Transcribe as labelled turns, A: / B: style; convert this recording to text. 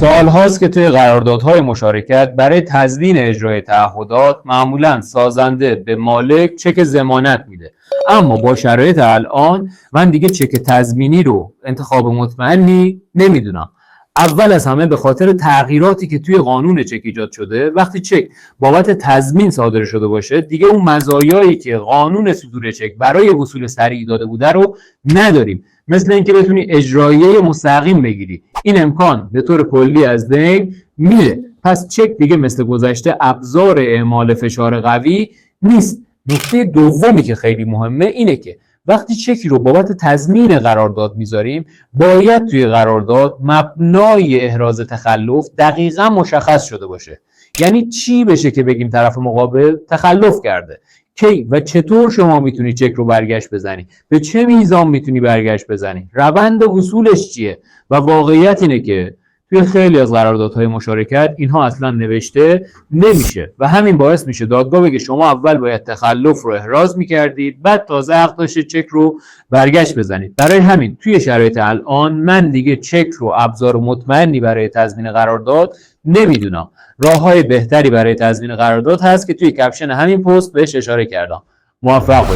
A: سال‌هاست که توی قراردادهای مشارکت برای تضمین اجرای تعهدات معمولاً سازنده به مالک چک ضمانت میده، اما با شرایط الان من دیگه چک تضمینی رو انتخاب مطمئنی نمیدونم. اول از همه به خاطر تغییراتی که توی قانون چک ایجاد شده، وقتی چک بابت تضمین صادر شده باشه دیگه اون مزایایی که قانون صدور چک برای وصول سریع داده بوده رو نداریم، مثل اینکه بتونی اجرایه مستقیم بگیری. این امکان به طور کلی از بین میره. پس چک دیگه مثل گذشته ابزار اعمال فشار قوی نیست. نکته دومی که خیلی مهمه اینه که وقتی چکی رو بابت تضمین قرارداد میذاریم باید توی قرارداد مبنای احراز تخلف دقیقا مشخص شده باشه. یعنی چی بشه که بگیم طرف مقابل تخلف کرده، کی و چطور شما میتونی چک رو برگشت بزنی، به چه میزان میتونی برگشت بزنی، روند وصولش چیه. و واقعیت اینه که توی خیلی از قراردادهای مشارکت اینها اصلا نوشته نمیشه و همین باعث میشه دادگاه بگه شما اول باید تخلف رو احراز میکردید، بعد تازه حق داشتید چک رو برگشت بزنید. برای همین توی شرایط الان من دیگه چک رو ابزار مطمئنی برای تضمین قرارداد نمیدونم. راههای بهتری برای تضمین قرارداد هست که توی کپشن همین پست بهش اشاره کردم. موفق باشید.